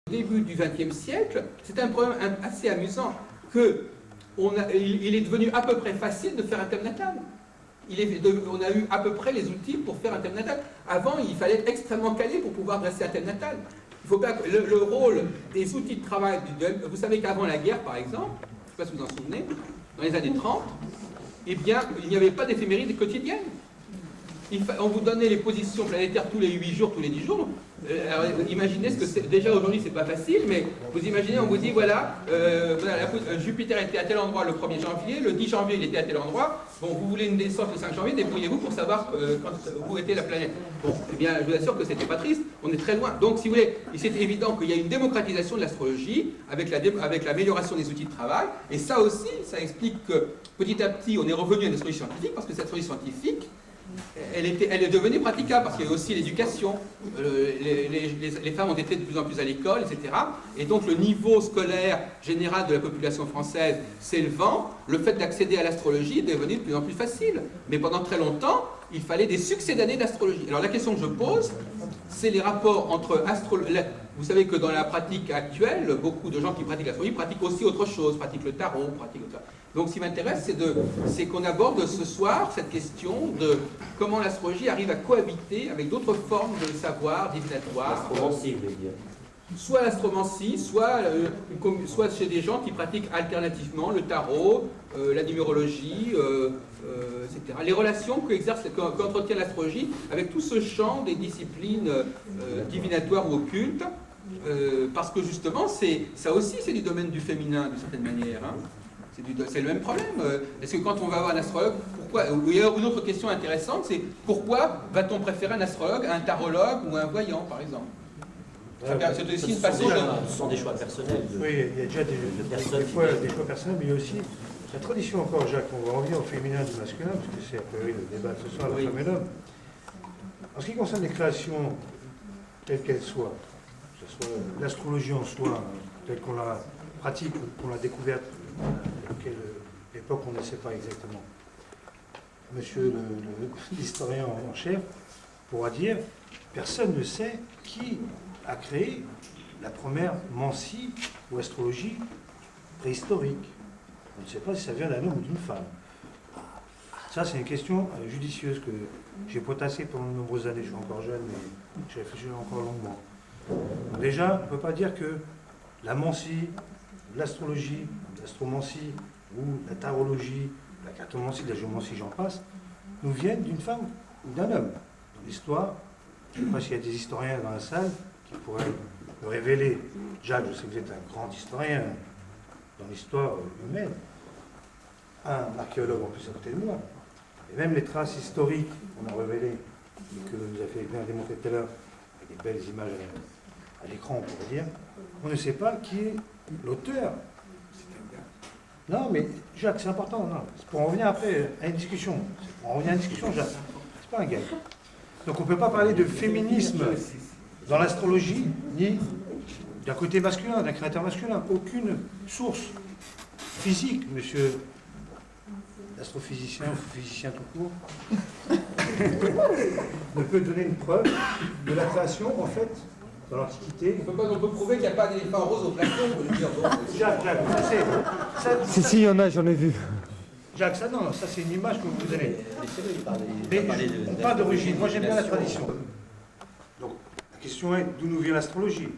Au début du XXe siècle, c'est un problème assez amusant qu'il est devenu à peu près facile de faire un thème natal. On a eu à peu près les outils pour faire un thème natal. Avant, il fallait être extrêmement calé pour pouvoir dresser un thème natal. Il faut pas, le rôle des outils de travail, vous savez qu'avant la guerre, par exemple, je ne sais pas si vous en souvenez, dans les années 30, eh bien, il n'y avait pas d'éphéméride quotidienne. On vous donnait les positions planétaires tous les 8 jours, tous les 10 jours. Alors, imaginez ce que c'est. Déjà aujourd'hui, c'est pas facile, mais vous imaginez, on vous dit voilà, Jupiter était à tel endroit le 1er janvier, le 10 janvier, il était à tel endroit. Bon, vous voulez une naissance le 5 janvier, débrouillez-vous pour savoir où était la planète. Bon, eh bien, je vous assure que c'était pas triste, on est très loin. Donc, si vous voulez, c'est évident qu'il y a une démocratisation de l'astrologie avec l'amélioration des outils de travail. Et ça aussi, ça explique que petit à petit, on est revenu à une astrologie scientifique, parce que cette astrologie scientifique, elle est devenue praticable parce qu'il y a aussi l'éducation. Les femmes ont été de plus en plus à l'école, etc. Et donc le niveau scolaire général de la population française s'élevant, le fait d'accéder à l'astrologie est devenu de plus en plus facile. Mais pendant très longtemps, il fallait des succès d'années d'astrologie. Alors la question que je pose, c'est les rapports entre astrologie. Vous savez que dans la pratique actuelle, beaucoup de gens qui pratiquent l'astrologie pratiquent aussi autre chose, pratiquent le tarot, pratiquent autre chose. Donc ce qui m'intéresse, c'est qu'on aborde ce soir cette question de comment l'astrologie arrive à cohabiter avec d'autres formes de savoir divinatoire. L'astromancie, vous voulez dire. Soit l'astromancie, soit chez des gens qui pratiquent alternativement le tarot, la numérologie, etc. Les relations qu'entretient l'astrologie avec tout ce champ des disciplines divinatoires ou occultes, parce que justement, ça aussi c'est du domaine du féminin d'une certaine manière. Hein. C'est le même problème. Est-ce que quand on va voir un astrologue, pourquoi? Il y a une autre question intéressante, c'est pourquoi va-t-on préférer un astrologue à un tarologue ou un voyant, par exemple? C'est aussi une façon Ce sont des choix personnels. Oui, il y a déjà des choix personnels, mais il y a aussi la tradition encore, Jacques, on va revenir au féminin et du masculin, parce que c'est a priori le débat de ce soir, la femme et l'homme. En ce qui concerne les créations, telles qu'elles soient, que ce soit l'astrologie en soi, telle qu'on la pratique, qu'on l'a découverte, à quelle époque on ne sait pas exactement. Monsieur l'historien en chef pourra dire, personne ne sait qui a créé la première mancie ou astrologie préhistorique. On ne sait pas si ça vient d'un homme ou d'une femme. Ça, c'est une question judicieuse que j'ai potassée pendant de nombreuses années. Je suis encore jeune, mais j'ai réfléchi encore longuement. Donc déjà, on ne peut pas dire que la mancie, l'astrologie, l'astromancie ou la tarologie, la cartomancie, la géomancie, j'en passe, nous viennent d'une femme ou d'un homme. Dans l'histoire, je ne sais pas s'il y a des historiens dans la salle qui pourraient me révéler. Jacques, je sais que vous êtes un grand historien dans l'histoire humaine, un archéologue en plus à côté de moi, et même les traces historiques qu'on a révélées, et que vous avez bien démontré tout à l'heure, avec des belles images à l'écran, on pourrait dire, on ne sait pas qui est l'auteur. Non, mais Jacques, c'est important. Non. Pour en revenir après à une discussion. On revient à une discussion, Jacques. C'est pas un gars. Donc on ne peut pas parler de féminisme dans l'astrologie, ni d'un côté masculin, d'un créateur masculin. Aucune source physique, monsieur l'astrophysicien ou physicien tout court, ne peut donner une preuve de la création, en fait, dans l'Antiquité. On peut prouver qu'il n'y a pas d'éléphant rose au plafond, je veux dire. Jacques, Si, il y en a, j'en ai vu. Jacques, ça non, ça c'est une image que vous vous donnez. Mais on parle d'origine, moi j'aime bien la tradition. Donc la question est, d'où nous vient l'astrologie?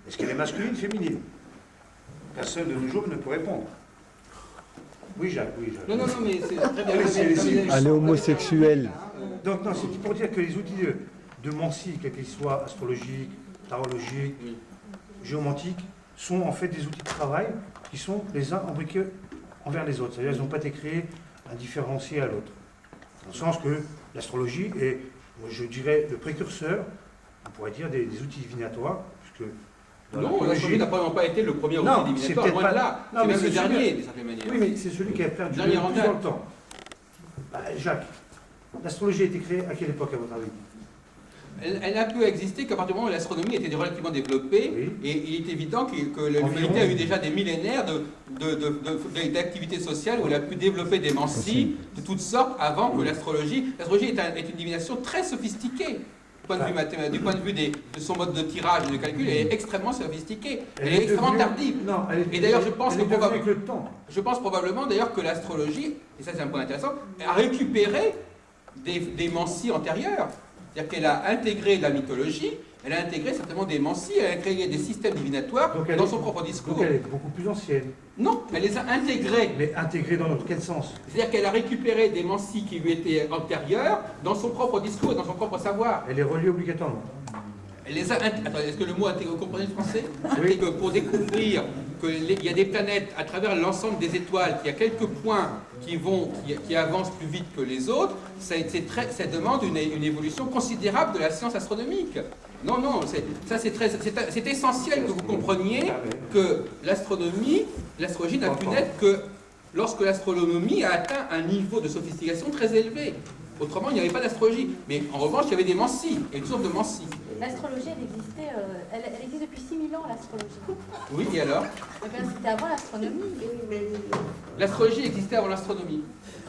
Est-ce qu'elle est masculine, féminine? Personne de nos jours ne peut répondre. Oui Jacques, oui Jacques. Non, mais c'est très bien. Elle est homosexuelle. Donc non, c'est pour dire que les outils de mancie, quels qu'ils soient, astrologiques, tarologiques, géomantiques, sont en fait des outils de travail qui sont les uns imbriqués envers les autres. C'est-à-dire qu'ils n'ont pas été créés indifférenciés à l'autre. Dans le sens que l'astrologie est, je dirais, le précurseur, on pourrait dire, des outils divinatoires, puisque non, l'astrologie n'a probablement pas été le premier outil divinatoire, loin de là. C'est même le dernier, d'une certaine manière. Oui, mais c'est celui qui a perdu le plus dans le temps. Jacques, l'astrologie a été créée à quelle époque, à votre avis? Elle n'a pu exister qu'à partir du moment où l'astronomie était relativement développée, oui. Et il est évident que l'humanité a eu déjà des millénaires d'activités sociales où elle a pu développer des mancies de toutes sortes avant que l'astrologie... L'astrologie est une divination très sophistiquée. point de vue mathématique, du point de vue de son mode de tirage et de calcul, elle est extrêmement sophistiquée. Elle est extrêmement tardive. Non, Et d'ailleurs, je pense que avec le temps. je pense probablement d'ailleurs que l'astrologie, et ça c'est un point intéressant, a récupéré des mancies antérieures. C'est-à-dire qu'elle a intégré la mythologie, elle a intégré certainement des mancies, elle a créé des systèmes divinatoires dans son propre discours. Donc elle est beaucoup plus ancienne. Non, elle les a intégrés. Mais intégrée dans quel sens? C'est-à-dire qu'elle a récupéré des mancies qui lui étaient antérieures dans son propre discours et dans son propre savoir. Elle est reliée obligatoirement. Elle les a Attendez, est-ce que le mot intégré, vous comprenez le français? Oui. C'est que pour découvrir qu'il y a des planètes à travers l'ensemble des étoiles, qu'il y a quelques points qui avancent plus vite que les autres, ça demande une évolution considérable de la science astronomique. Non, c'est essentiel que vous compreniez que l'astrologie n'a pu naître que lorsque l'astronomie a atteint un niveau de sophistication très élevé. Autrement, il n'y avait pas d'astrologie. Mais en revanche, il y avait des mancies, et une sorte de mancies. L'astrologie, elle existe depuis 6000 ans, l'astrologie. Oui, et alors? Eh bien, c'était avant l'astronomie. L'astrologie existait avant l'astronomie.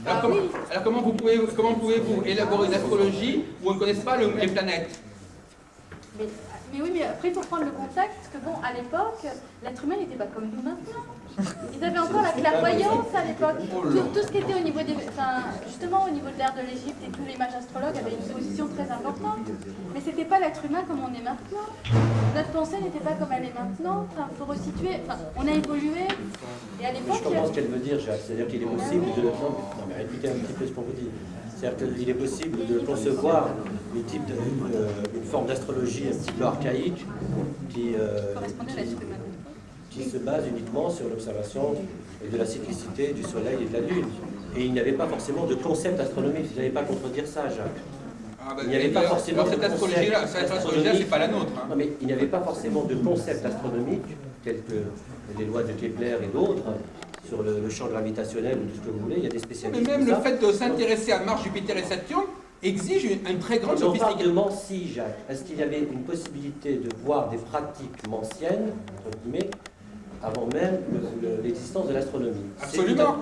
Alors, Ah oui. alors comment pouvez-vous élaborer une astrologie où on ne connaisse pas les planètes? Mais oui, mais après, il faut prendre le contexte, parce que bon, à l'époque, l'être humain n'était pas comme nous maintenant. Ils avaient encore la clairvoyance à l'époque. Tout ce qui était au niveau des... Enfin, justement, au niveau de l'ère de l'Égypte et tous les mages astrologues avaient une position très importante. Mais c'était pas l'être humain comme on est maintenant. Notre pensée n'était pas comme elle est maintenant. Enfin, faut resituer. Enfin, on a évolué. Et à l'époque... Je comprends ce qu'elle veut dire, Jacques. C'est-à-dire qu'il est possible de... Non, mais répétez un petit peu ce qu'on vous dit. C'est-à-dire qu'il est possible de concevoir une forme d'astrologie un petit peu archaïque qui se base uniquement sur l'observation de la cyclicité du Soleil et de la Lune. Et il n'y avait pas forcément de concept astronomique. Vous n'allez pas contredire ça, Jacques. Il n'y avait pas forcément cette astrologie-là, c'est pas la nôtre. Hein. Non, mais il n'y avait pas forcément de concept astronomique, tels que les lois de Kepler et d'autres, sur le champ gravitationnel ou tout ce que vous voulez. Il y a des spécialistes. Mais même le fait de s'intéresser à Mars, Jupiter et Saturne exige une très grande on parle sophistication. de mancie, Jacques. Est-ce qu'il y avait une possibilité de voir des pratiques manciennes, entre guillemets, avant même l'existence de l'astronomie? Absolument.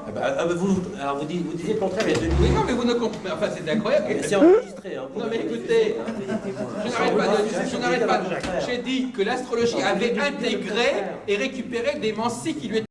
Alors vous disiez le contraire il y a 2000. Oui, non, mais vous ne comprenez. Enfin, c'est incroyable. C'est enregistré. Hein, Non, mais écoutez, je n'arrête pas. J'ai dit que l'astrologie avait intégré et récupéré des mancies qui lui étaient